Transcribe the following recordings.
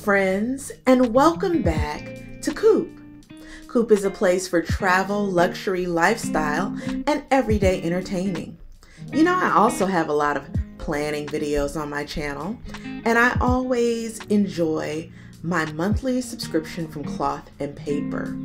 friends, and welcome back to Coop. Coop is a place for travel, luxury, lifestyle, and everyday entertaining. You know, I also have a lot of planning videos on my channel, and I always enjoy my monthly subscription from Cloth and Paper.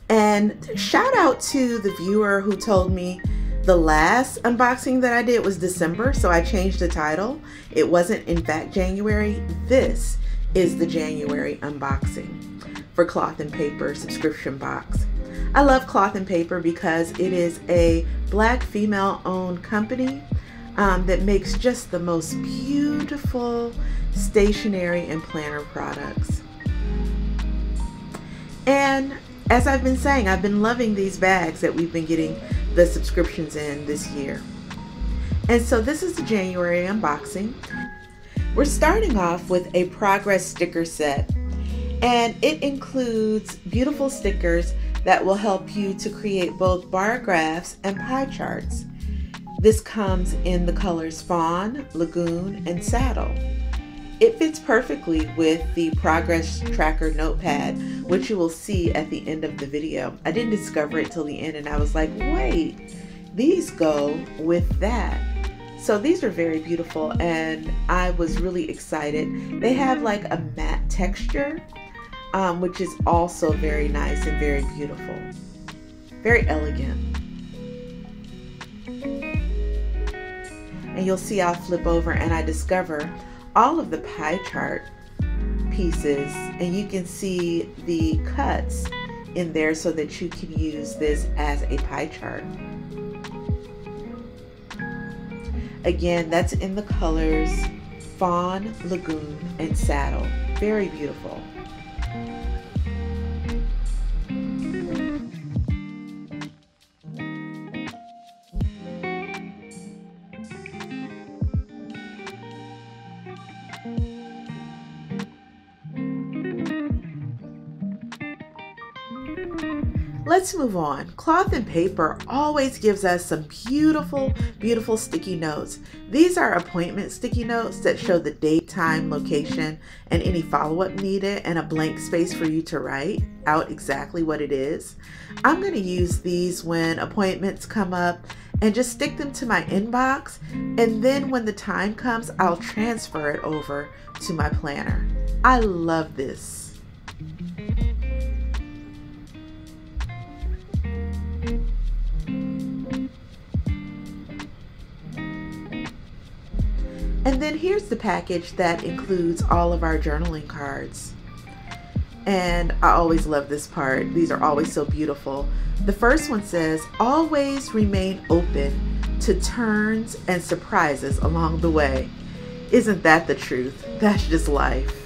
And shout out to the viewer who told me the last unboxing that I did was December, so I changed the title. It wasn't in fact January. This is the January unboxing for Cloth and Paper subscription box. I love Cloth and Paper because it is a Black female-owned company that makes just the most beautiful stationery and planner products. And as I've been saying, I've been loving these bags that we've been getting the subscriptions in this year. And so this is the January unboxing. We're starting off with a progress sticker set, and it includes beautiful stickers that will help you to create both bar graphs and pie charts. This comes in the colors Fawn, Lagoon, and Saddle. It fits perfectly with the Progress Tracker notepad, which you will see at the end of the video. I didn't discover it till the end, and I was like, wait, these go with that. So these are very beautiful, and I was really excited. They have like a matte texture, which is also very nice and very beautiful. Very elegant. And you'll see I'll flip over and I discover all of the pie chart pieces, and you can see the cuts in there so that you can use this as a pie chart. Again, that's in the colors Fawn, Lagoon, and Saddle. Very beautiful. Let's move on. Cloth and Paper always gives us some beautiful, beautiful sticky notes. These are appointment sticky notes that show the date, time, location, and any follow-up needed, and a blank space for you to write out exactly what it is. I'm going to use these when appointments come up and just stick them to my inbox, and then when the time comes, I'll transfer it over to my planner. I love this. And then here's the package that includes all of our journaling cards. And I always love this part. These are always so beautiful. The first one says, always remain open to turns and surprises along the way. Isn't that the truth? That's just life.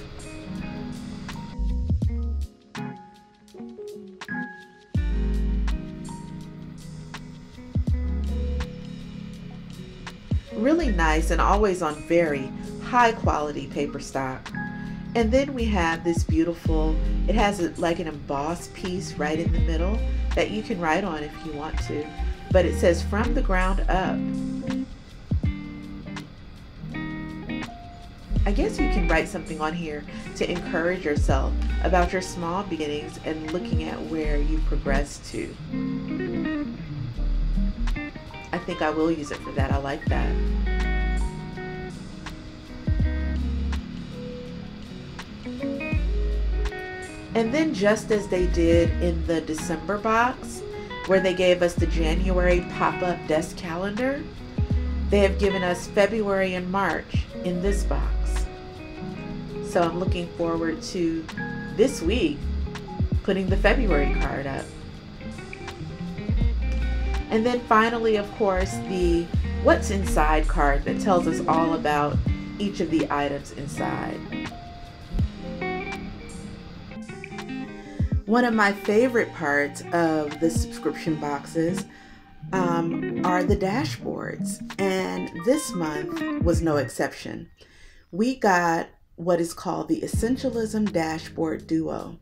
Really nice and always on very high quality paper stock. And then we have this beautiful, it has like an embossed piece right in the middle that you can write on if you want to, but it says from the ground up. I guess you can write something on here to encourage yourself about your small beginnings and looking at where you progressed to. I think I will use it for that. I like that. And then just as they did in the December box, where they gave us the January pop-up desk calendar, they have given us February and March in this box. So I'm looking forward to this week putting the February card up. And then finally, of course, the What's Inside card that tells us all about each of the items inside. One of my favorite parts of the subscription boxes are the dashboards, and this month was no exception. We got what is called the Essentialism Dashboard Duo,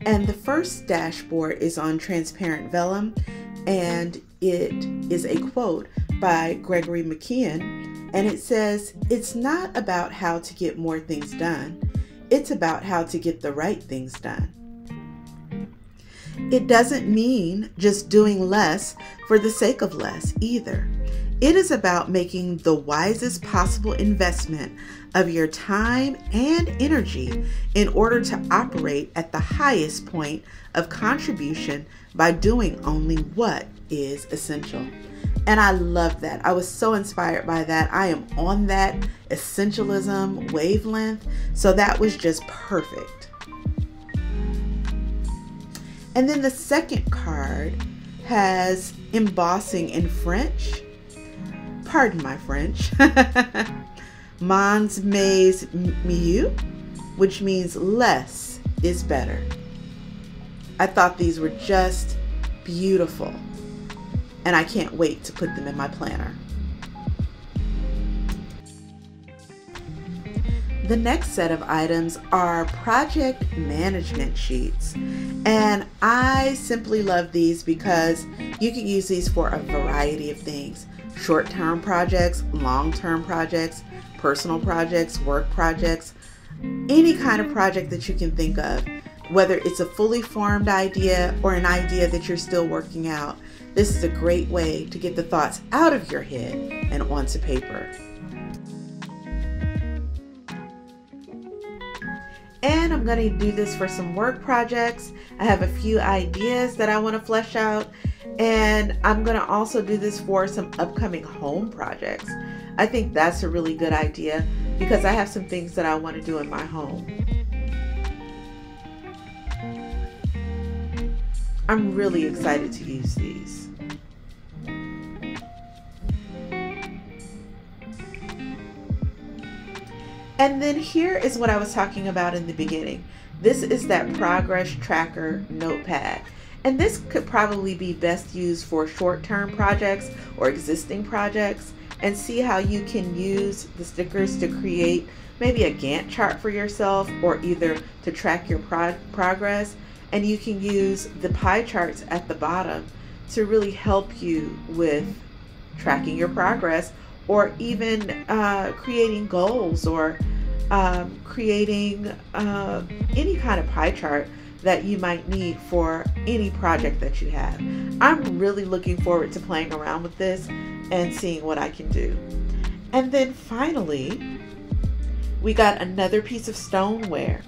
and the first dashboard is on transparent vellum, and it is a quote by Gregory McKeon, and it says, "It's not about how to get more things done. it's about how to get the right things done. It doesn't mean just doing less for the sake of less either. It is about making the wisest possible investment of your time and energy in order to operate at the highest point of contribution by doing only what is essential. And I love that. I was so inspired by that. I am on that essentialism wavelength, so that was just perfect. And then the second card has embossing in French. Pardon my French. Moins mais mieux, which means less is better. I thought these were just beautiful, and I can't wait to put them in my planner. The next set of items are project management sheets, and I simply love these because you can use these for a variety of things. Short-term projects, long-term projects, personal projects, work projects, any kind of project that you can think of, whether it's a fully formed idea or an idea that you're still working out. This is a great way to get the thoughts out of your head and onto paper. And I'm going to do this for some work projects. I have a few ideas that I want to flesh out, and I'm going to also do this for some upcoming home projects. I think that's a really good idea because I have some things that I want to do in my home. I'm really excited to use these. And then here is what I was talking about in the beginning. This is that progress tracker notepad. And this could probably be best used for short-term projects or existing projects, and see how you can use the stickers to create maybe a Gantt chart for yourself, or either to track your progress. And you can use the pie charts at the bottom to really help you with tracking your progress, or even creating goals, or creating any kind of pie chart that you might need for any project that you have. I'm really looking forward to playing around with this and seeing what I can do. And then finally, we got another piece of stoneware,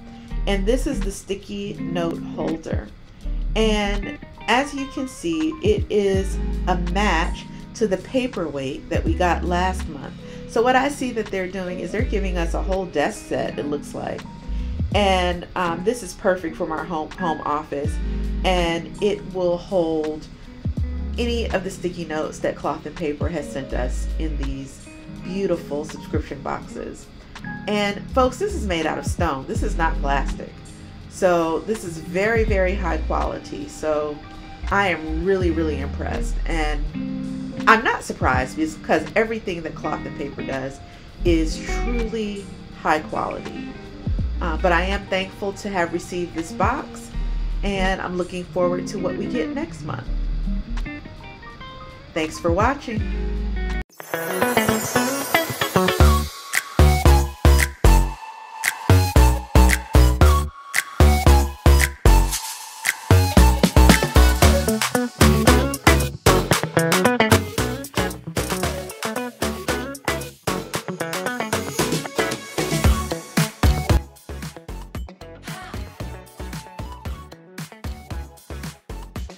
and this is the sticky note holder. And as you can see, it is a match to the paperweight that we got last month. So what I see that they're doing is they're giving us a whole desk set, it looks like. And this is perfect from our home office, and it will hold any of the sticky notes that Cloth and Paper has sent us in these beautiful subscription boxes. And folks, this is made out of stone. This is not plastic. So this is very, very high quality. So I am really, really impressed. And I'm not surprised because everything that Cloth and Paper does is truly high quality. But I am thankful to have received this box, and I'm looking forward to what we get next month. Thanks for watching.